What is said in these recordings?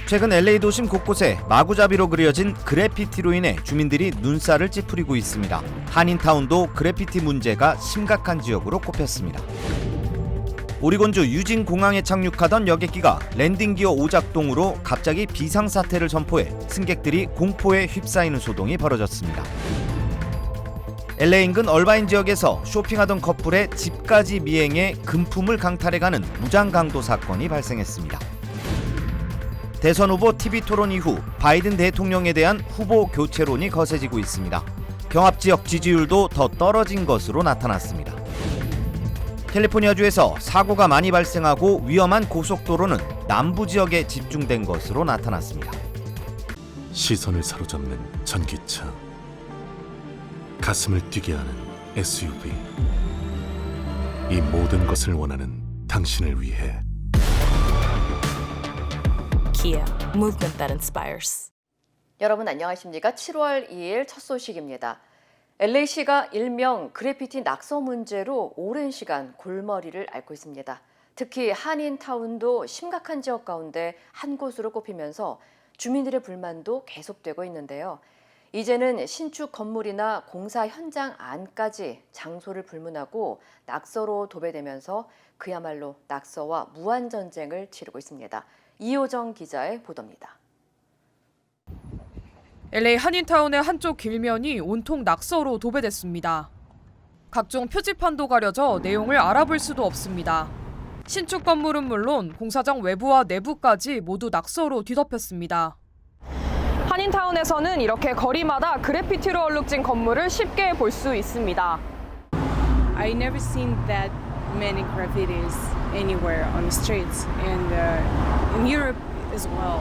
최근 LA 도심 곳곳에 마구잡이로 그려진 그래피티로 인해 주민들이 눈살을 찌푸리고 있습니다. 한인타운도 그래피티 문제가 심각한 지역으로 꼽혔습니다. 오리곤주 유진 공항에 착륙하던 여객기가 랜딩기어 오작동으로 갑자기 비상사태를 선포해 승객들이 공포에 휩싸이는 소동이 벌어졌습니다. LA 인근 얼바인 지역에서 쇼핑하던 커플의 집까지 미행해 금품을 강탈해가는 무장강도 사건이 발생했습니다. 대선 후보 TV 토론 이후 바이든 대통령에 대한 후보 교체론이 거세지고 있습니다. 경합지역 지지율도 더 떨어진 것으로 나타났습니다. 캘리포니아주에서 사고가 많이 발생하고 위험한 고속도로는 남부 지역에 집중된 것으로 나타났습니다. 시선을 사로잡는 전기차, 가슴을 뛰게 하는 SUV, 이 모든 것을 원하는 당신을 위해 Kia, movement that inspires. 여러분 안녕하십니까? 7월 2일 첫 소식입니다. LA시가 일명 그래피티 낙서 문제로 오랜 시간 골머리를 앓고 있습니다. 특히 한인타운도 심각한 지역 가운데 한 곳으로 꼽히면서 주민들의 불만도 계속되고 있는데요. 이제는 신축 건물이나 공사 현장 안까지 장소를 불문하고 낙서로 도배되면서 그야말로 낙서와 무한전쟁을 치르고 있습니다. 이호정 기자의 보도입니다. LA 한인타운의 한쪽 길면이 온통 낙서로 도배됐습니다. 각종 표지판도 가려져 내용을 알아볼 수도 없습니다. 신축 건물은 물론 공사장 외부와 내부까지 모두 낙서로 뒤덮였습니다. 한인타운에서는 이렇게 거리마다 그래피티로 얼룩진 건물을 쉽게 볼 수 있습니다. I never seen that many graffitis anywhere on the streets, and in Europe as well.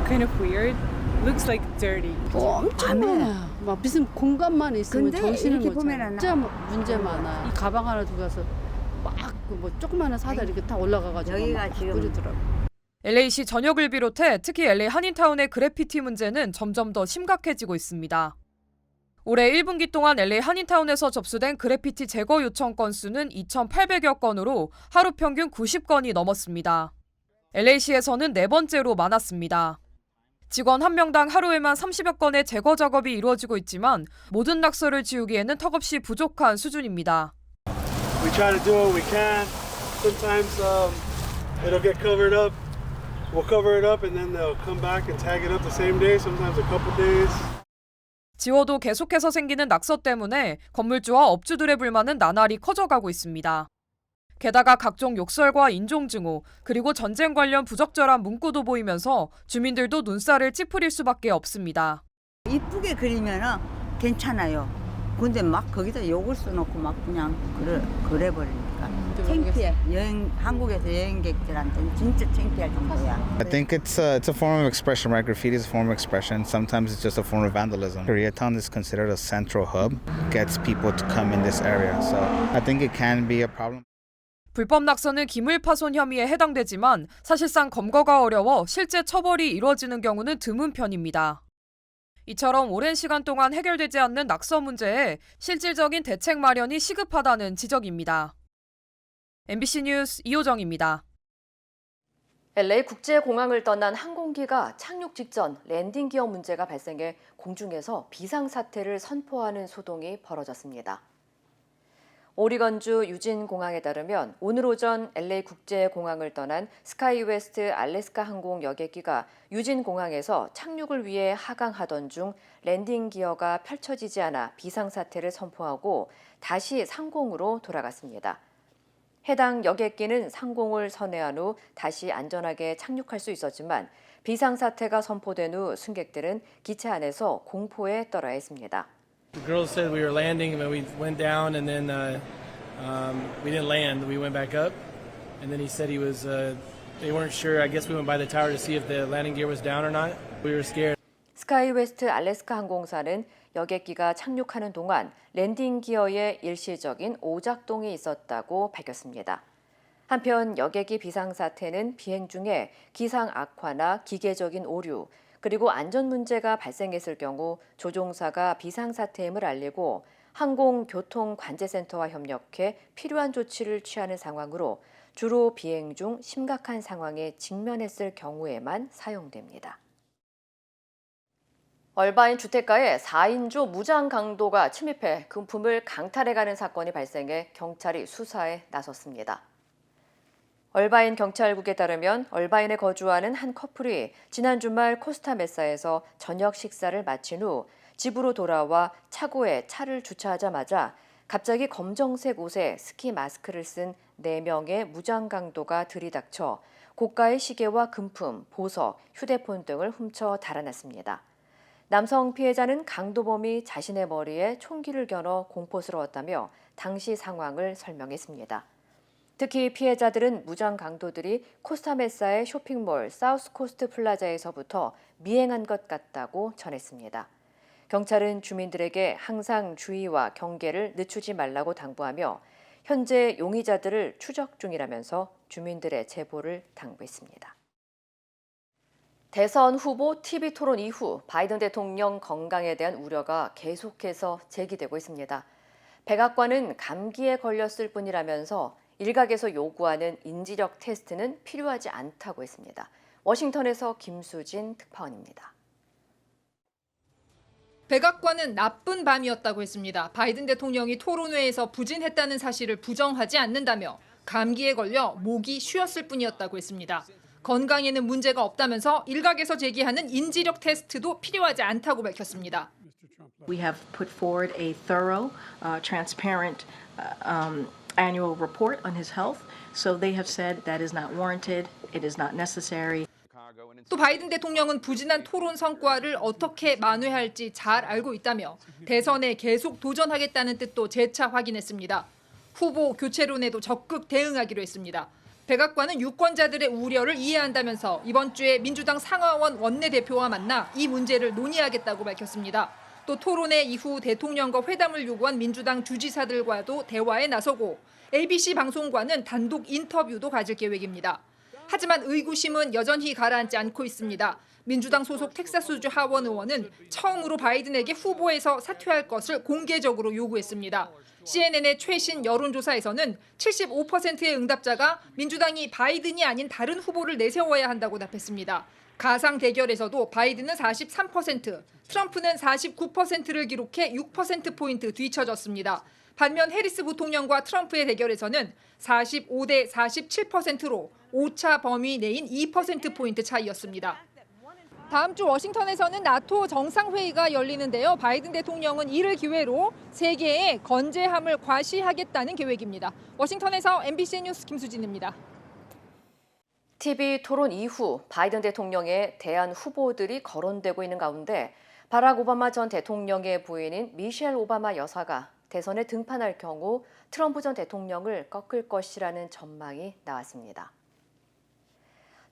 Kind of weird. Looks like dirty. 엄청 많아요. 막 무슨 공간만 있으면 근데 정신을 이렇게 못 차려. 보면은 진짜 문제 많아. 이 가방 하나 두고 가서 막 뭐 조그마한 사다 이렇게 다 올라가가지고 여기가 막 지금 뿌리더라고. LA시 전역을 비롯해 특히 LA 한인타운의 그래피티 문제는 점점 더 심각해지고 있습니다. 올해 1분기 동안 LA 한인타운에서 접수된 그래피티 제거 요청 건수는 2,800여 건으로 하루 평균 90건이 넘었습니다. LA시에서는 네 번째로 많았습니다. 직원 한 명당 하루에만 30여 건의 제거 작업이 이루어지고 있지만 모든 낙서를 지우기에는 턱없이 부족한 수준입니다. We try to do what we can. Sometimes it'll get covered up. We'll cover it up and then they'll come back and tag it up the same day, sometimes a couple days. 지워도 계속해서 생기는 낙서 때문에 건물주와 업주들의 불만은 나날이 커져가고 있습니다. 게다가 각종 욕설과 인종증오, 그리고 전쟁 관련 부적절한 문구도 보이면서 주민들도 눈살을 찌푸릴 수밖에 없습니다. 이쁘게 그리면은 괜찮아요. 근데 막 거기다 욕을 써놓고 막 그냥 그래 버리니까 창피해. 한국에서 여행객들한테는 진짜 창피할 정도야. I think it's a form of expression, right? Graffiti is a form of expression. Sometimes it's just a form of vandalism. Koreatown is considered a central hub, gets people to come in this area. So I think it can be a problem. 불법 낙서는 기물 파손 혐의에 해당되지만 사실상 검거가 어려워 실제 처벌이 이루어지는 경우는 드문 편입니다. 이처럼 오랜 시간 동안 해결되지 않는 낙서 문제에 실질적인 대책 마련이 시급하다는 지적입니다. MBC 뉴스 이호정입니다. LA 국제공항을 떠난 항공기가 착륙 직전 랜딩 기어 문제가 발생해 공중에서 비상사태를 선포하는 소동이 벌어졌습니다. 오리건주 유진 공항에 따르면 오늘 오전 LA 국제공항을 떠난 스카이웨스트 알래스카 항공 여객기가 유진 공항에서 착륙을 위해 하강하던 중 랜딩 기어가 펼쳐지지 않아 비상사태를 선포하고 다시 상공으로 돌아갔습니다. 해당 여객기는 상공을 선회한 후 다시 안전하게 착륙할 수 있었지만 비상사태가 선포된 후 승객들은 기차 안에서 공포에 떨어야 했습니다. The girls said we were landing, and then we went down, and then we didn't land. We went back up, and then he said they weren't sure. I guess we went by the tower to see if the landing gear was down or not. We were scared. 스카이웨스트 알래스카 항공사는 여객기가 착륙하는 동안 랜딩 기어에 일시적인 오작동이 있었다고 밝혔습니다. 한편 여객기 비상사태는 비행 중에 기상 악화나 기계적인 오류, 그리고 안전 문제가 발생했을 경우 조종사가 비상사태임을 알리고 항공교통관제센터와 협력해 필요한 조치를 취하는 상황으로 주로 비행 중 심각한 상황에 직면했을 경우에만 사용됩니다. 얼바인 주택가에 4인조 무장 강도가 침입해 금품을 강탈해가는 사건이 발생해 경찰이 수사에 나섰습니다. 얼바인 경찰국에 따르면 얼바인에 거주하는 한 커플이 지난 주말 코스타메사에서 저녁 식사를 마친 후 집으로 돌아와 차고에 차를 주차하자마자 갑자기 검정색 옷에 스키 마스크를 쓴 4명의 무장 강도가 들이닥쳐 고가의 시계와 금품, 보석, 휴대폰 등을 훔쳐 달아났습니다. 남성 피해자는 강도범이 자신의 머리에 총기를 겨눠 공포스러웠다며 당시 상황을 설명했습니다. 특히 피해자들은 무장 강도들이 코스타메사의 쇼핑몰 사우스코스트 플라자에서부터 미행한 것 같다고 전했습니다. 경찰은 주민들에게 항상 주의와 경계를 늦추지 말라고 당부하며 현재 용의자들을 추적 중이라면서 주민들의 제보를 당부했습니다. 대선 후보 TV 토론 이후 바이든 대통령 건강에 대한 우려가 계속해서 제기되고 있습니다. 백악관은 감기에 걸렸을 뿐이라면서 일각에서 요구하는 인지력 테스트는 필요하지 않다고 했습니다. 워싱턴에서 김수진 특파원입니다. 백악관은 나쁜 밤이었다고 했습니다. 바이든 대통령이 토론회에서 부진했다는 사실을 부정하지 않는다며 감기에 걸려 목이 쉬었을 뿐이었다고 했습니다. 건강에는 문제가 없다면서 일각에서 제기하는 인지력 테스트도 필요하지 않다고 밝혔습니다. We have put forward a thorough, transparent annual report on his health. So they have said that is not warranted, it is not necessary. 또 바이든 대통령은 부진한 토론 성과를 어떻게 만회할지 잘 알고 있다며 대선에 계속 도전하겠다는 뜻도 재차 확인했습니다. 후보 교체론에도 적극 대응하기로 했습니다. 백악관은 유권자들의 우려를 이해한다면서 이번 주에 민주당 상하원 원내대표와 만나 이 문제를 논의하겠다고 밝혔습니다. 또 토론회 이후 대통령과 회담을 요구한 민주당 주지사들과도 대화에 나서고 ABC 방송과는 단독 인터뷰도 가질 계획입니다. 하지만 의구심은 여전히 가라앉지 않고 있습니다. 민주당 소속 텍사스주 하원 의원은 처음으로 바이든에게 후보에서 사퇴할 것을 공개적으로 요구했습니다. CNN의 최신 여론조사에서는 75%의 응답자가 민주당이 바이든이 아닌 다른 후보를 내세워야 한다고 답했습니다. 가상 대결에서도 바이든은 43%, 트럼프는 49%를 기록해 6%포인트 뒤처졌습니다. 반면 해리스 부통령과 트럼프의 대결에서는 45대 47%로 오차 범위 내인 2%포인트 차이였습니다. 다음 주 워싱턴에서는 나토 정상회의가 열리는데요. 바이든 대통령은 이를 기회로 세계에 건재함을 과시하겠다는 계획입니다. 워싱턴에서 MBC 뉴스 김수진입니다. TV 토론 이후 바이든 대통령에 대한 후보들이 거론되고 있는 가운데 바락 오바마 전 대통령의 부인인 미셸 오바마 여사가 대선에 등판할 경우 트럼프 전 대통령을 꺾을 것이라는 전망이 나왔습니다.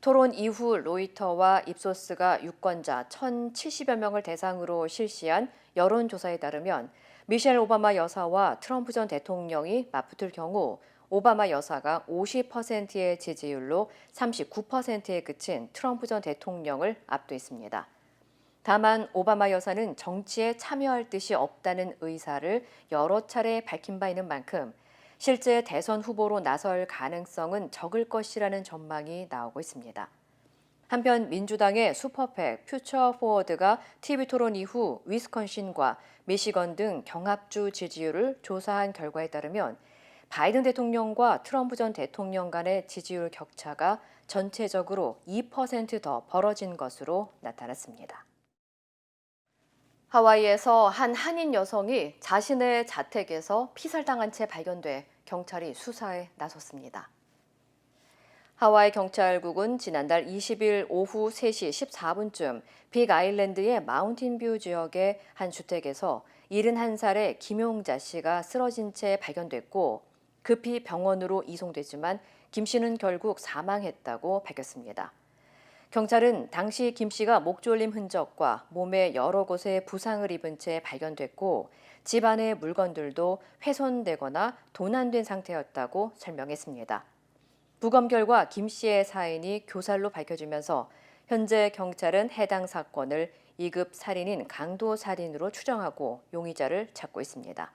토론 이후 로이터와 입소스가 유권자 1,070여 명을 대상으로 실시한 여론조사에 따르면 미셸 오바마 여사와 트럼프 전 대통령이 맞붙을 경우 오바마 여사가 50%의 지지율로 39%에 그친 트럼프 전 대통령을 압도했습니다. 다만 오바마 여사는 정치에 참여할 뜻이 없다는 의사를 여러 차례 밝힌 바 있는 만큼 실제 대선 후보로 나설 가능성은 적을 것이라는 전망이 나오고 있습니다. 한편 민주당의 슈퍼팩 퓨처 포워드가 TV 토론 이후 위스콘신과 미시건 등 경합주 지지율을 조사한 결과에 따르면 바이든 대통령과 트럼프 전 대통령 간의 지지율 격차가 전체적으로 2% 더 벌어진 것으로 나타났습니다. 하와이에서 한 한인 여성이 자신의 자택에서 피살당한 채 발견돼 경찰이 수사에 나섰습니다. 하와이 경찰국은 지난달 20일 오후 3시 14분쯤 빅아일랜드의 마운틴뷰 지역의 한 주택에서 71살의 김용자 씨가 쓰러진 채 발견됐고 급히 병원으로 이송됐지만 김 씨는 결국 사망했다고 밝혔습니다. 경찰은 당시 김 씨가 목 졸림 흔적과 몸의 여러 곳에 부상을 입은 채 발견됐고 집 안의 물건들도 훼손되거나 도난된 상태였다고 설명했습니다. 부검 결과 김 씨의 사인이 교살로 밝혀지면서 현재 경찰은 해당 사건을 2급 살인인 강도살인으로 추정하고 용의자를 찾고 있습니다.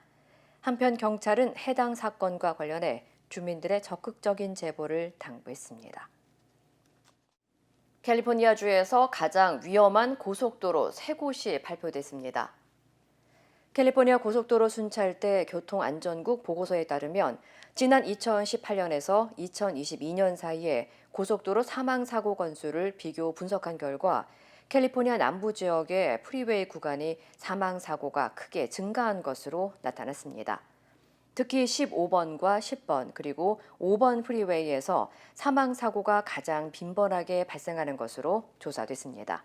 한편 경찰은 해당 사건과 관련해 주민들의 적극적인 제보를 당부했습니다. 캘리포니아주에서 가장 위험한 고속도로 3곳이 발표됐습니다. 캘리포니아 고속도로 순찰대 교통안전국 보고서에 따르면 지난 2018년에서 2022년 사이에 고속도로 사망사고 건수를 비교 분석한 결과 캘리포니아 남부 지역의 프리웨이 구간이 사망사고가 크게 증가한 것으로 나타났습니다. 특히 15번과 10번 그리고 5번 프리웨이에서 사망사고가 가장 빈번하게 발생하는 것으로 조사됐습니다.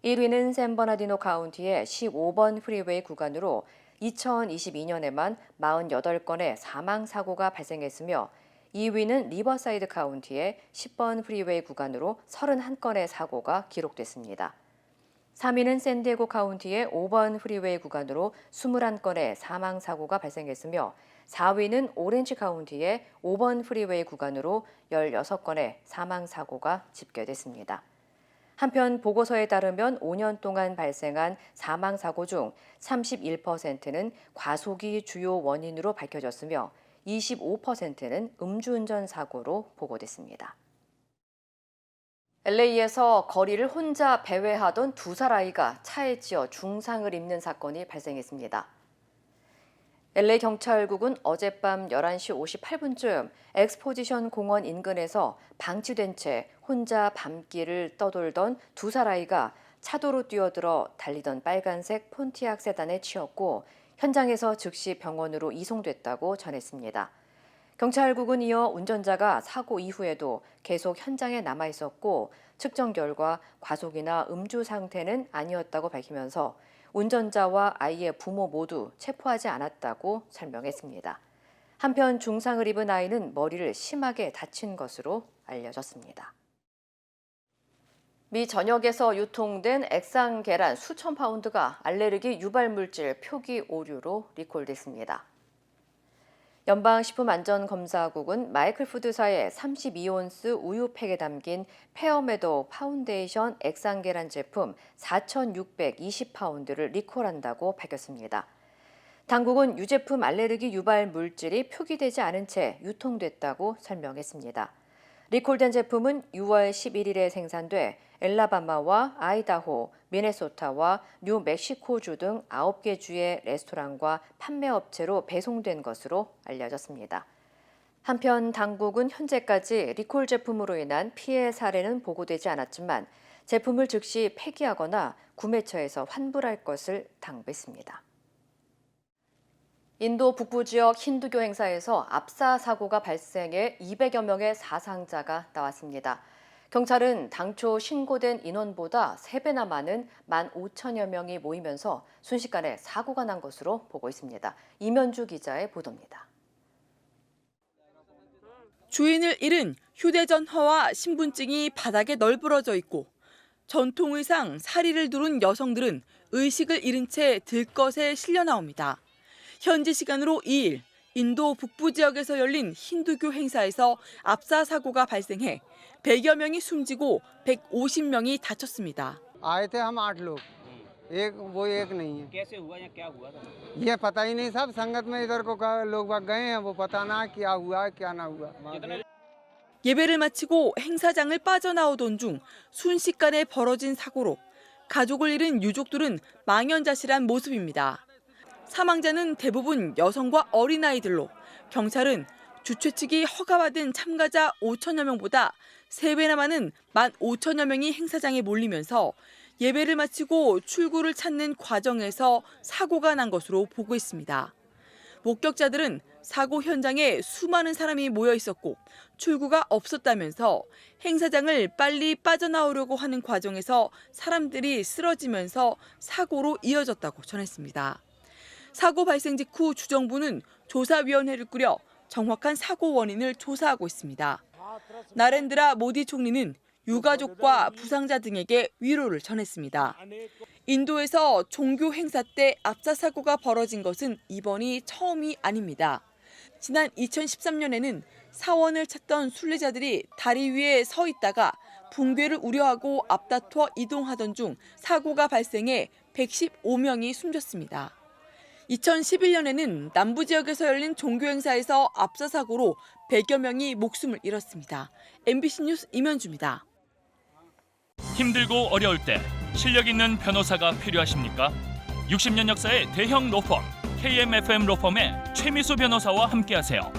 1위는 샌버나디노 카운티의 15번 프리웨이 구간으로 2022년에만 48건의 사망사고가 발생했으며 2위는 리버사이드 카운티의 10번 프리웨이 구간으로 31건의 사고가 기록됐습니다. 3위는 샌디에고 카운티의 5번 프리웨이 구간으로 21건의 사망사고가 발생했으며 4위는 오렌지 카운티의 5번 프리웨이 구간으로 16건의 사망사고가 집계됐습니다. 한편 보고서에 따르면 5년 동안 발생한 사망사고 중 31%는 과속이 주요 원인으로 밝혀졌으며 25%는 음주운전 사고로 보고됐습니다. LA에서 거리를 혼자 배회하던 2살 아이가 차에 찌어 중상을 입는 사건이 발생했습니다. LA 경찰국은 어젯밤 11시 58분쯤 엑스포지션 공원 인근에서 방치된 채 혼자 밤길을 떠돌던 2살 아이가 차도로 뛰어들어 달리던 빨간색 폰티악 세단에 치였고 현장에서 즉시 병원으로 이송됐다고 전했습니다. 경찰국은 이어 운전자가 사고 이후에도 계속 현장에 남아 있었고 측정 결과 과속이나 음주 상태는 아니었다고 밝히면서 운전자와 아이의 부모 모두 체포하지 않았다고 설명했습니다. 한편 중상을 입은 아이는 머리를 심하게 다친 것으로 알려졌습니다. 미 전역에서 유통된 액상 계란 수천 파운드가 알레르기 유발 물질 표기 오류로 리콜됐습니다. 연방식품안전검사국은 마이클 푸드사의 32온스 우유팩에 담긴 페어메도 파운데이션 액상 계란 제품 4,620파운드를 리콜한다고 밝혔습니다. 당국은 유제품 알레르기 유발 물질이 표기되지 않은 채 유통됐다고 설명했습니다. 리콜된 제품은 6월 11일에 생산돼 엘라바마와 아이다호, 미네소타와 뉴멕시코주 등 9개 주의 레스토랑과 판매업체로 배송된 것으로 알려졌습니다. 한편 당국은 현재까지 리콜 제품으로 인한 피해 사례는 보고되지 않았지만 제품을 즉시 폐기하거나 구매처에서 환불할 것을 당부했습니다. 인도 북부 지역 힌두교 행사에서 압사 사고가 발생해 200여 명의 사상자가 나왔습니다. 경찰은 당초 신고된 인원보다 3배나 많은 15,000여 명이 모이면서 순식간에 사고가 난 것으로 보고 있습니다. 이면주 기자의 보도입니다. 주인을 잃은 휴대전화와 신분증이 바닥에 널브러져 있고 전통 의상, 사리를 두른 여성들은 의식을 잃은 채 들것에 실려 나옵니다. 현지 시간으로 2일 인도 북부 지역에서 열린 힌두교 행사에서 압사 사고가 발생해 100여 명이 숨지고 150명이 다쳤습니다. आए थे हम 8 लोग एक वो एक नहीं है कैसे हुआ या क्या हुआ था ये पता ही नहीं सब संगत में इधर को लोग गए हैं वो पता ना क्या हुआ क्या ना हुआ 예배를 마치고 행사장을 빠져나오던 중 순식간에 벌어진 사고로 가족을 잃은 유족들은 망연자실한 모습입니다. 사망자는 대부분 여성과 어린아이들로 경찰은 주최 측이 허가받은 참가자 5천여 명보다 3배나 많은 15,000여 명이 행사장에 몰리면서 예배를 마치고 출구를 찾는 과정에서 사고가 난 것으로 보고 있습니다. 목격자들은 사고 현장에 수많은 사람이 모여 있었고 출구가 없었다면서 행사장을 빨리 빠져나오려고 하는 과정에서 사람들이 쓰러지면서 사고로 이어졌다고 전했습니다. 사고 발생 직후 주정부는 조사위원회를 꾸려 정확한 사고 원인을 조사하고 있습니다. 나렌드라 모디 총리는 유가족과 부상자 등에게 위로를 전했습니다. 인도에서 종교 행사 때 압사 사고가 벌어진 것은 이번이 처음이 아닙니다. 지난 2013년에는 사원을 찾던 순례자들이 다리 위에 서 있다가 붕괴를 우려하고 앞다퉈 이동하던 중 사고가 발생해 115명이 숨졌습니다. 2011년에는 남부 지역에서 열린 종교 행사에서 압사 사고로 100여 명이 목숨을 잃었습니다. MBC 뉴스 임현주입니다. 힘들고 어려울 때 실력 있는 변호사가 필요하십니까? 60년 역사의 대형 로펌 KMFM 로펌의 최미수 변호사와 함께하세요.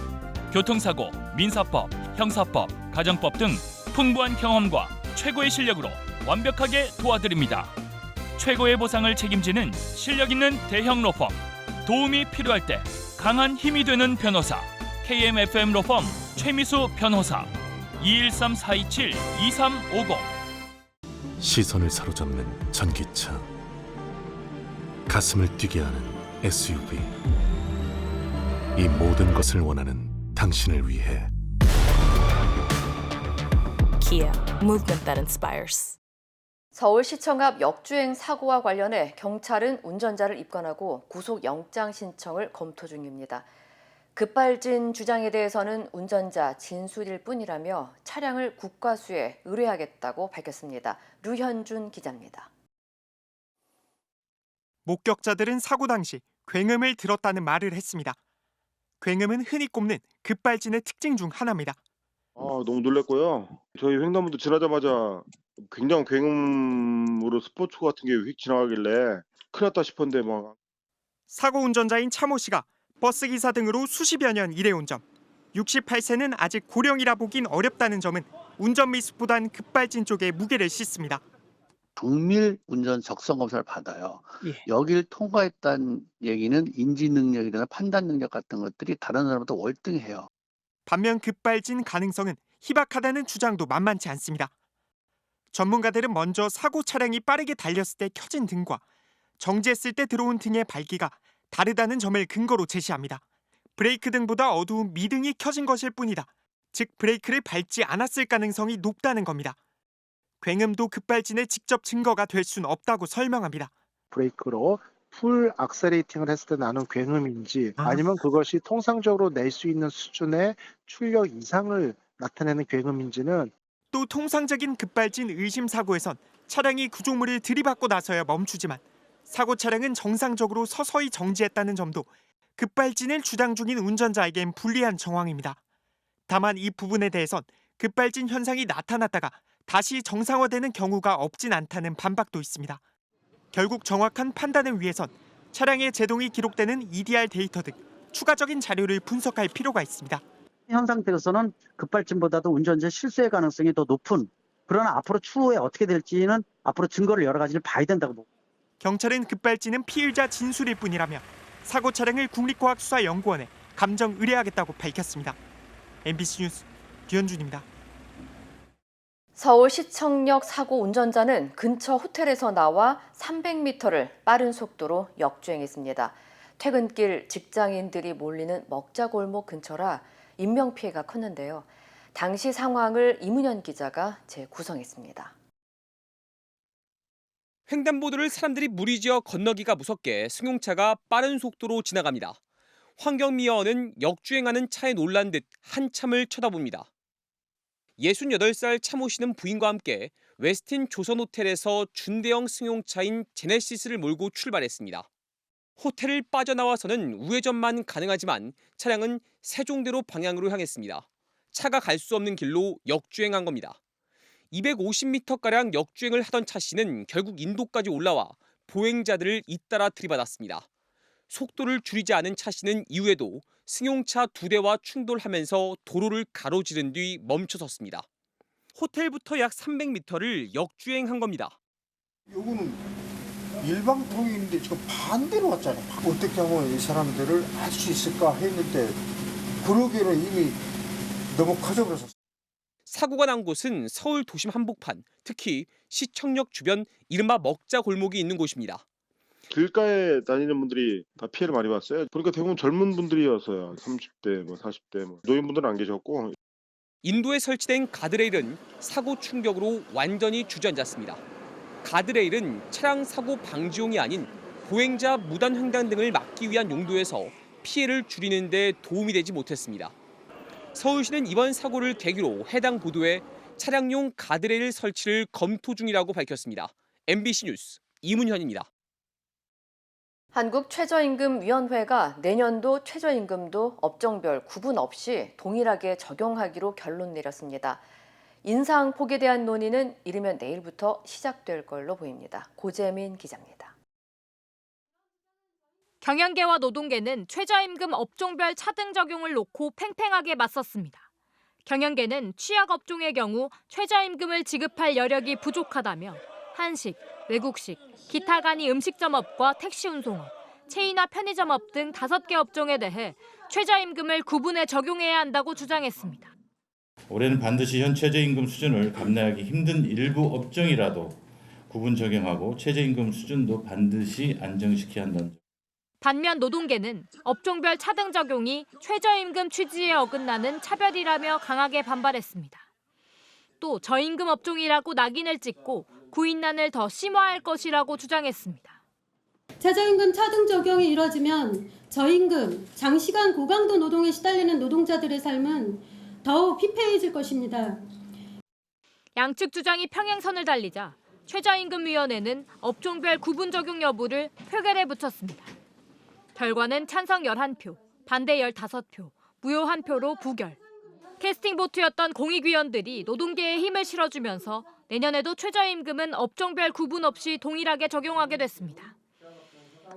교통사고, 민사법, 형사법, 가정법 등 풍부한 경험과 최고의 실력으로 완벽하게 도와드립니다. 최고의 보상을 책임지는 실력 있는 대형 로펌. 도움이 필요할 때 강한 힘이 되는 변호사. KMFM 로펌 최미수 변호사. 213-427-2350. 시선을 사로잡는 전기차, 가슴을 뛰게 하는 SUV. 이 모든 것을 원하는 당신을 위해 Kia, movement that inspires. 서울시청 앞 역주행 사고와 관련해 경찰은 운전자를 입건하고 구속영장 신청을 검토 중입니다. 급발진 주장에 대해서는 운전자 진술일 뿐이라며 차량을 국과수에 의뢰하겠다고 밝혔습니다. 류현준 기자입니다. 목격자들은 사고 당시 굉음을 들었다는 말을 했습니다. 굉음은 흔히 꼽는 급발진의 특징 중 하나입니다. 너무 놀랐고요. 저희 횡단보도 지나자마자 굉장한 굉음으로 스포츠 같은 게 휙 지나가길래 큰일 났다 싶었는데 막. 사고 운전자인 차모 씨가 버스기사 등으로 수십여 년 일해온 점, 68세는 아직 고령이라 보긴 어렵다는 점은 운전 미숙보단 급발진 쪽에 무게를 싣습니다. 정밀 운전 적성 검사를 받아요. 여기를 통과했다는 얘기는 인지 능력이나 판단 능력 같은 것들이 다른 사람보다 월등해요. 반면 급발진 가능성은 희박하다는 주장도 만만치 않습니다. 전문가들은 먼저 사고 차량이 빠르게 달렸을 때 켜진 등과 정지했을 때 들어온 등의 밝기가 다르다는 점을 근거로 제시합니다. 브레이크 등보다 어두운 미등이 켜진 것일 뿐이다. 즉 브레이크를 밟지 않았을 가능성이 높다는 겁니다. 굉음도 급발진의 직접 증거가 될 수는 없다고 설명합니다. 브레이크로 풀 악셀레이팅을 했을 때 나는 굉음인지 아니면 그것이 통상적으로 낼 수 있는 수준의 출력 이상을 나타내는 굉음인지는. 또 통상적인 급발진 의심 사고에선 차량이 구조물을 들이받고 나서야 멈추지만 사고 차량은 정상적으로 서서히 정지했다는 점도 급발진을 주장 중인 운전자에겐 불리한 정황입니다. 다만 이 부분에 대해선 급발진 현상이 나타났다가 다시 정상화되는 경우가 없진 않다는 반박도 있습니다. 결국 정확한 판단을 위해선 차량의 제동이 기록되는 EDR 데이터 등 추가적인 자료를 분석할 필요가 있습니다. 현 상태에서는 급발진보다도 운전자 실수의 가능성이 더 높은, 그러나 앞으로 추후에 어떻게 될지는 앞으로 증거를 여러 가지를 봐야 된다고 봅니다. 경찰은 급발진은 피의자 진술일 뿐이라며 사고 차량을 국립과학수사연구원에 감정 의뢰하겠다고 밝혔습니다. MBC 뉴스 류현준입니다. 서울시청역 사고 운전자는 근처 호텔에서 나와 300m를 빠른 속도로 역주행했습니다. 퇴근길 직장인들이 몰리는 먹자골목 근처라 인명피해가 컸는데요. 당시 상황을 이문현 기자가 재구성했습니다. 횡단보도를 사람들이 무리지어 건너기가 무섭게 승용차가 빠른 속도로 지나갑니다. 환경미화원은 역주행하는 차에 놀란 듯 한참을 쳐다봅니다. 68살 차모 씨는 부인과 함께 웨스틴 조선호텔에서 준대형 승용차인 제네시스를 몰고 출발했습니다. 호텔을 빠져나와서는 우회전만 가능하지만 차량은 세종대로 방향으로 향했습니다. 차가 갈 수 없는 길로 역주행한 겁니다. 250m가량 역주행을 하던 차 씨는 결국 인도까지 올라와 보행자들을 잇따라 들이받았습니다. 속도를 줄이지 않은 차 씨는 이후에도 승용차 2대와 충돌하면서 도로를 가로지른 뒤 멈춰섰습니다. 호텔부터 약 300m를 역주행한 겁니다. 이거는 일방통행인데 지금 반대로 왔잖아요. 어떻게 하면 이 사람들을 알 수 있을까 했는데 그러기에는 이미 너무 커져버려서. 사고가 난 곳은 서울 도심 한복판, 특히 시청역 주변 이른바 먹자 골목이 있는 곳입니다. 길가에 다니는 분들이 다 피해를 많이 봤어요. 그러니까 대부분 젊은 분들이었어요. 30대, 40대, 노인분들은 안 계셨고. 인도에 설치된 가드레일은 사고 충격으로 완전히 주저앉았습니다. 가드레일은 차량 사고 방지용이 아닌 보행자 무단 횡단 등을 막기 위한 용도여서 피해를 줄이는 데 도움이 되지 못했습니다. 서울시는 이번 사고를 계기로 해당 보도에 차량용 가드레일 설치를 검토 중이라고 밝혔습니다. MBC 뉴스 이문현입니다. 한국최저임금위원회가 내년도 최저임금도 업종별 구분 없이 동일하게 적용하기로 결론 내렸습니다. 인상 폭에 대한 논의는 이르면 내일부터 시작될 걸로 보입니다. 고재민 기자입니다. 경영계와 노동계는 최저임금 업종별 차등 적용을 놓고 팽팽하게 맞섰습니다. 경영계는 취약 업종의 경우 최저임금을 지급할 여력이 부족하다며 한식, 외국식, 기타 간이 음식점업과 택시운송업, 체인화 편의점업 등 5개 업종에 대해 최저임금을 구분해 적용해야 한다고 주장했습니다. 올해는 반드시 현 최저임금 수준을 감내하기 힘든 일부 업종이라도 구분 적용하고 최저임금 수준도 반드시 안정시켜야 한다는 점. 반면 노동계는 업종별 차등 적용이 최저임금 취지에 어긋나는 차별이라며 강하게 반발했습니다. 또 저임금 업종이라고 낙인을 찍고 구인난을 더 심화할 것이라고 주장했습니다. 최저임금 차등 적용이 이뤄지면 저임금, 장시간 고강도 노동에 시달리는 노동자들의 삶은 더욱 피폐해질 것입니다. 양측 주장이 평행선을 달리자 최저임금위원회는 업종별 구분 적용 여부를 표결에 붙였습니다. 결과는 찬성 11표, 반대 15표, 무효 1표로 부결. 캐스팅 보트였던 공익위원들이 노동계에 힘을 실어주면서 내년에도 최저임금은 업종별 구분 없이 동일하게 적용하게 됐습니다.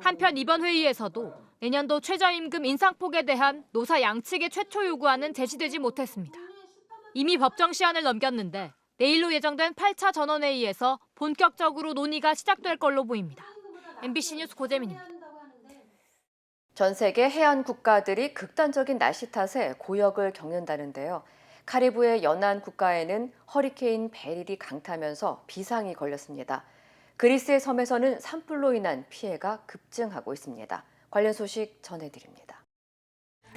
한편 이번 회의에서도 내년도 최저임금 인상폭에 대한 노사 양측의 최초 요구안은 제시되지 못했습니다. 이미 법정 시한을 넘겼는데 내일로 예정된 8차 전원회의에서 본격적으로 논의가 시작될 걸로 보입니다. MBC 뉴스 고재민입니다. 전 세계 해안 국가들이 극단적인 날씨 탓에 고역을 겪는다는데요. 카리브해 연안 국가에는 허리케인 베릴이 강타하면서 비상이 걸렸습니다. 그리스의 섬에서는 산불로 인한 피해가 급증하고 있습니다. 관련 소식 전해드립니다.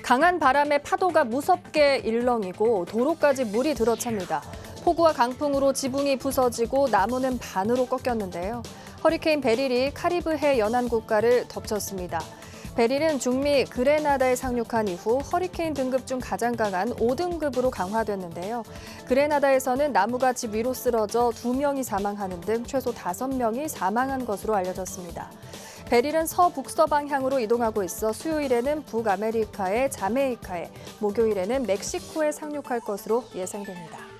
강한 바람에 파도가 무섭게 일렁이고 도로까지 물이 들어찹니다. 폭우와 강풍으로 지붕이 부서지고 나무는 반으로 꺾였는데요. 허리케인 베릴이 카리브해 연안 국가를 덮쳤습니다. 베릴은 중미 그레나다에 상륙한 이후 허리케인 등급 중 가장 강한 5등급으로 강화됐는데요. 그레나다에서는 나무가 집 위로 쓰러져 2명이 사망하는 등 최소 5명이 사망한 것으로 알려졌습니다. 베릴은 서북서 방향으로 이동하고 있어 수요일에는 북아메리카의 자메이카에, 목요일에는 멕시코에 상륙할 것으로 예상됩니다.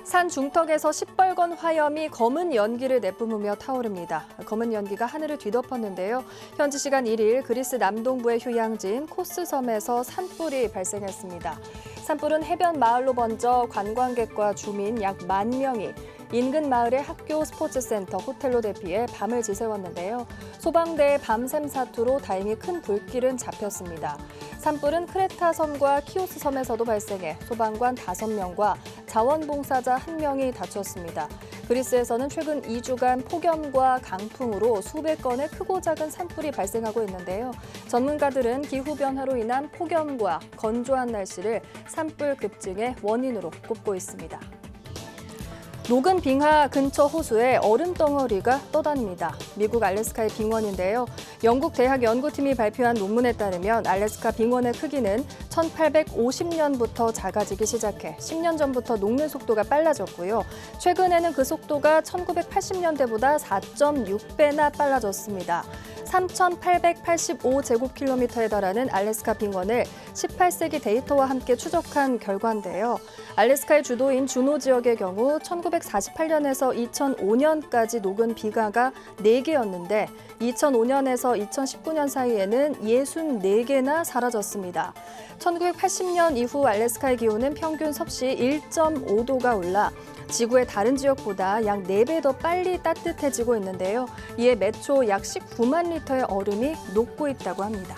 산 중턱에서 시뻘건 화염이 검은 연기를 내뿜으며 타오릅니다. 검은 연기가 하늘을 뒤덮었는데요. 현지 시간 1일 그리스 남동부의 휴양지인 코스 섬에서 산불이 발생했습니다. 산불은 해변 마을로 번져 관광객과 주민 약 10,000명이 인근 마을의 학교, 스포츠센터, 호텔로 대피해 밤을 지새웠는데요. 소방대의 밤샘 사투로 다행히 큰 불길은 잡혔습니다. 산불은 크레타 섬과 키오스 섬에서도 발생해 소방관 5명과 자원봉사자 1명이 다쳤습니다. 그리스에서는 최근 2주간 폭염과 강풍으로 수백 건의 크고 작은 산불이 발생하고 있는데요. 전문가들은 기후변화로 인한 폭염과 건조한 날씨를 산불 급증의 원인으로 꼽고 있습니다. 녹은 빙하 근처 호수에 얼음 덩어리가 떠다닙니다. 미국 알래스카의 빙원인데요. 영국 대학 연구팀이 발표한 논문에 따르면 알래스카 빙원의 크기는 1850년부터 작아지기 시작해 10년 전부터 녹는 속도가 빨라졌고요. 최근에는 그 속도가 1980년대보다 4.6배나 빨라졌습니다. 3,885제곱킬로미터에 달하는 알래스카 빙원을 18세기 데이터와 함께 추적한 결과인데요. 알래스카의 주도인 주노 지역의 경우 1948년에서 2005년까지 녹은 비가가 4개였는데 2005년에서 2019년 사이에는 64개나 사라졌습니다. 1980년 이후 알래스카의 기온은 평균 섭씨 1.5도가 올라 지구의 다른 지역보다 약 4배 더 빨리 따뜻해지고 있는데요. 이에 매초 약 19만 리터의 얼음이 녹고 있다고 합니다.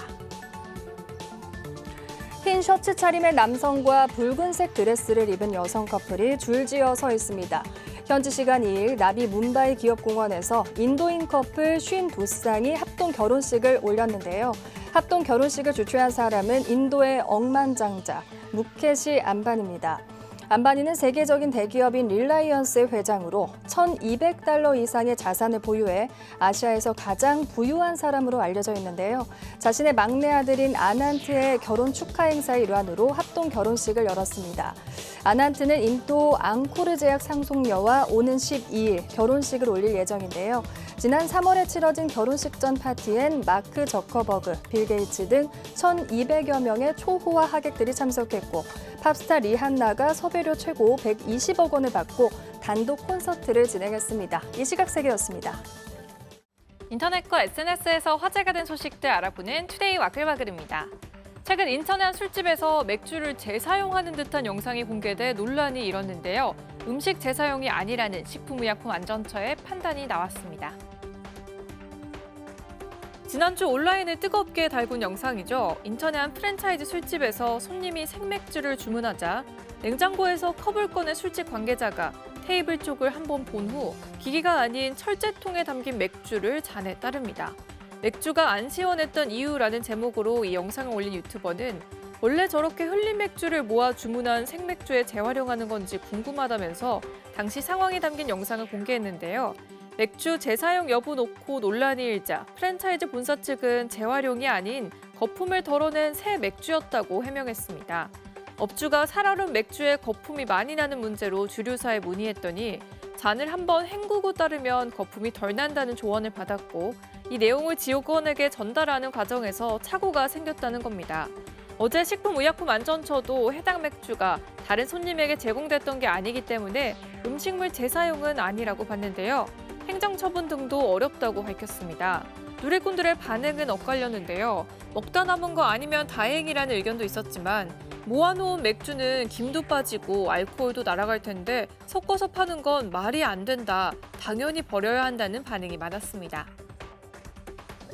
흰 셔츠 차림의 남성과 붉은색 드레스를 입은 여성 커플이 줄지어 서 있습니다. 현지 시간 2일 나비 뭄바이 기업공원에서 인도인 커플 52쌍이 합동 결혼식을 올렸는데요. 합동 결혼식을 주최한 사람은 인도의 억만장자 무케시 암바니입니다. 암바니는 세계적인 대기업인 릴라이언스의 회장으로 $1,200 이상의 자산을 보유해 아시아에서 가장 부유한 사람으로 알려져 있는데요. 자신의 막내 아들인 아난트의 결혼 축하 행사의 일환으로 합동 결혼식을 열었습니다. 아난트는 인도 앙코르 제약 상속녀와 오는 12일 결혼식을 올릴 예정인데요. 지난 3월에 치러진 결혼식 전 파티엔 마크 저커버그, 빌 게이츠 등 1,200여 명의 초호화 하객들이 참석했고 팝스타 리한나가 섭외료 최고 120억 원을 받고 단독 콘서트를 진행했습니다. 이 시각 세계였습니다. 인터넷과 SNS에서 화제가 된 소식들 알아보는 투데이 와글와글입니다. 최근 인천의 한 술집에서 맥주를 재사용하는 듯한 영상이 공개돼 논란이 일었는데요. 음식 재사용이 아니라는 식품의약품안전처의 판단이 나왔습니다. 지난주 온라인을 뜨겁게 달군 영상이죠. 인천의 한 프랜차이즈 술집에서 손님이 생맥주를 주문하자 냉장고에서 컵을 꺼내 술집 관계자가 테이블 쪽을 한번 본 후 기기가 아닌 철제통에 담긴 맥주를 잔에 따릅니다. 맥주가 안 시원했던 이유라는 제목으로 이 영상을 올린 유튜버는 원래 저렇게 흘린 맥주를 모아 주문한 생맥주에 재활용하는 건지 궁금하다면서 당시 상황이 담긴 영상을 공개했는데요. 맥주 재사용 여부 놓고 논란이 일자 프랜차이즈 본사 측은 재활용이 아닌 거품을 덜어낸 새 맥주였다고 해명했습니다. 업주가 살얼음 맥주에 거품이 많이 나는 문제로 주류사에 문의했더니 잔을 한번 헹구고 따르면 거품이 덜 난다는 조언을 받았고 이 내용을 지역원에게 전달하는 과정에서 착오가 생겼다는 겁니다. 어제 식품의약품안전처도 해당 맥주가 다른 손님에게 제공됐던 게 아니기 때문에 음식물 재사용은 아니라고 봤는데요. 행정처분 등도 어렵다고 밝혔습니다. 누리꾼들의 반응은 엇갈렸는데요. 먹다 남은 거 아니면 다행이라는 의견도 있었지만 모아놓은 맥주는 김도 빠지고 알코올도 날아갈 텐데 섞어서 파는 건 말이 안 된다. 당연히 버려야 한다는 반응이 많았습니다.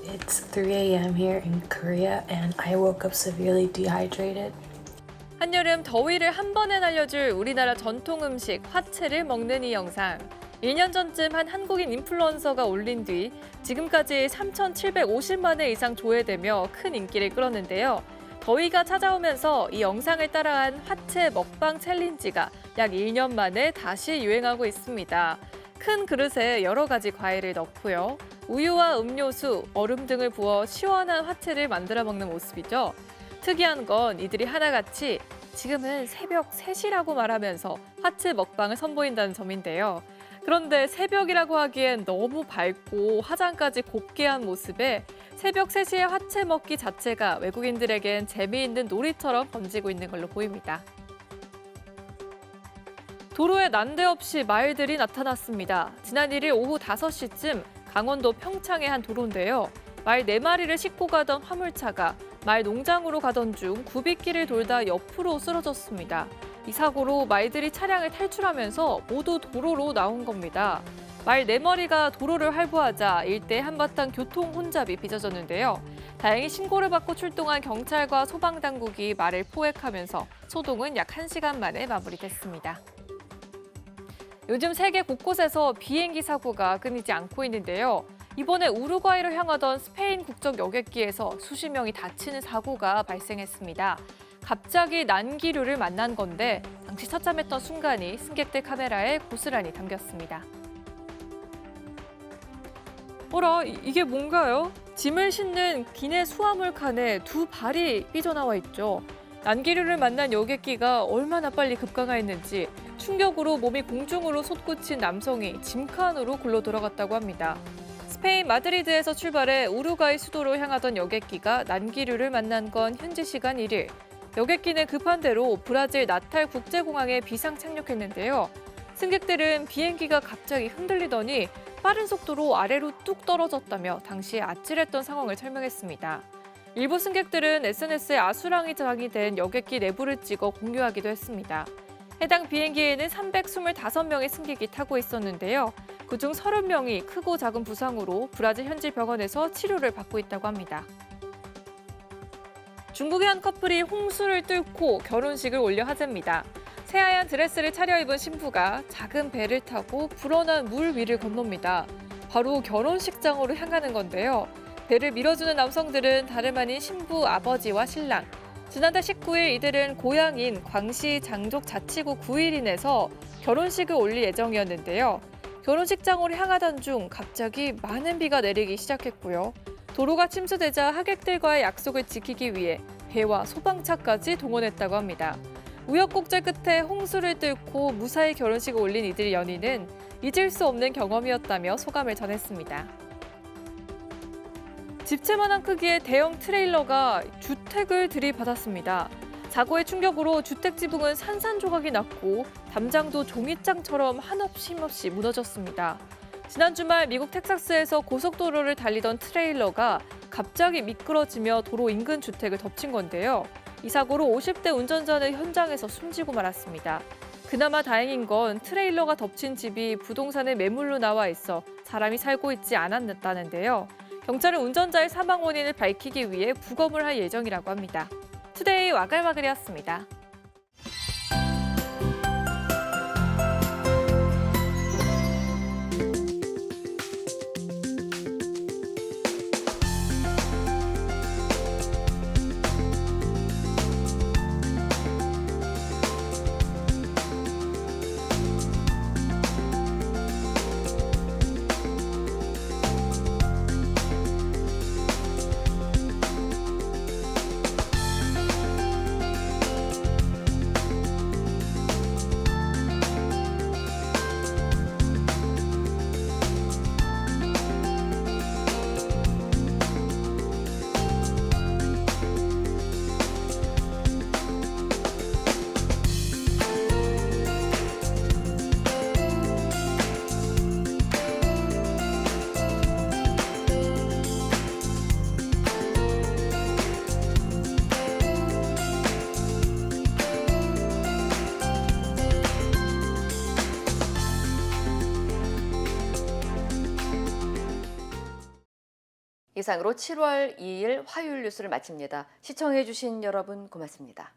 It's 3 a.m. here in Korea and I woke up severely dehydrated. 한여름 더위를 한 번에 날려줄 우리나라 전통 음식 화채를 먹는 이 영상. 1년 전쯤 한 한국인 인플루언서가 올린 뒤 지금까지 3,750만 회 이상 조회되며 큰 인기를 끌었는데요. 더위가 찾아오면서 이 영상을 따라한 화채 먹방 챌린지가 약 1년 만에 다시 유행하고 있습니다. 큰 그릇에 여러 가지 과일을 넣고요. 우유와 음료수, 얼음 등을 부어 시원한 화채를 만들어 먹는 모습이죠. 특이한 건 이들이 하나같이 지금은 새벽 3시라고 말하면서 화채 먹방을 선보인다는 점인데요. 그런데 새벽이라고 하기엔 너무 밝고 화장까지 곱게 한 모습에 새벽 3시에 화채 먹기 자체가 외국인들에겐 재미있는 놀이처럼 번지고 있는 걸로 보입니다. 도로에 난데없이 말들이 나타났습니다. 지난 1일 오후 5시쯤 강원도 평창의 한 도로인데요. 말 4마리를 싣고 가던 화물차가 말 농장으로 가던 중 굽이길을 돌다 옆으로 쓰러졌습니다. 이 사고로 말들이 차량을 탈출하면서 모두 도로로 나온 겁니다. 말 4마리가 도로를 활보하자 일대 한바탕 교통 혼잡이 빚어졌는데요. 다행히 신고를 받고 출동한 경찰과 소방당국이 말을 포획하면서 소동은 약 1시간 만에 마무리됐습니다. 요즘 세계 곳곳에서 비행기 사고가 끊이지 않고 있는데요. 이번에 우루과이를 향하던 스페인 국적 여객기에서 수십 명이 다치는 사고가 발생했습니다. 갑자기 난기류를 만난 건데 당시 처참했던 순간이 승객들 카메라에 고스란히 담겼습니다. 어라, 이게 뭔가요? 짐을 싣는 기내 수화물 칸에 2발이 삐져나와 있죠. 난기류를 만난 여객기가 얼마나 빨리 급강하였는지 충격으로 몸이 공중으로 솟구친 남성이 짐칸으로 굴러 들어갔다고 합니다. 스페인 마드리드에서 출발해 우루과이 수도로 향하던 여객기가 난기류를 만난 건 현지 시간 1일. 여객기는 급한 대로 브라질 나탈 국제공항에 비상 착륙했는데요. 승객들은 비행기가 갑자기 흔들리더니 빠른 속도로 아래로 뚝 떨어졌다며 당시에 아찔했던 상황을 설명했습니다. 일부 승객들은 SNS에 아수라장이 된 여객기 내부를 찍어 공유하기도 했습니다. 해당 비행기에는 325명의 승객이 타고 있었는데요. 그중 30명이 크고 작은 부상으로 브라질 현지 병원에서 치료를 받고 있다고 합니다. 중국의 한 커플이 홍수를 뚫고 결혼식을 올려 화제입니다. 새하얀 드레스를 차려입은 신부가 작은 배를 타고 불어난 물 위를 건넙니다. 바로 결혼식장으로 향하는 건데요. 배를 밀어주는 남성들은 다름 아닌 신부 아버지와 신랑. 지난달 19일 이들은 고향인 광시 장족 자치구 9일인에서 결혼식을 올릴 예정이었는데요. 결혼식장으로 향하던 중 갑자기 많은 비가 내리기 시작했고요. 도로가 침수되자 하객들과의 약속을 지키기 위해 배와 소방차까지 동원했다고 합니다. 우여곡절 끝에 홍수를 뚫고 무사히 결혼식을 올린 이들의 연인은 잊을 수 없는 경험이었다며 소감을 전했습니다. 집채만한 크기의 대형 트레일러가 주택을 들이받았습니다. 사고의 충격으로 주택 지붕은 산산조각이 났고 담장도 종이장처럼 한없이 힘없이 무너졌습니다. 지난 주말 미국 텍사스에서 고속도로를 달리던 트레일러가 갑자기 미끄러지며 도로 인근 주택을 덮친 건데요. 이 사고로 50대 운전자는 현장에서 숨지고 말았습니다. 그나마 다행인 건 트레일러가 덮친 집이 부동산에 매물로 나와 있어 사람이 살고 있지 않았다는데요. 경찰은 운전자의 사망 원인을 밝히기 위해 부검을 할 예정이라고 합니다. 투데이 와글와글이었습니다. 이상으로 7월 2일 화요일 뉴스를 마칩니다. 시청해주신 여러분 고맙습니다.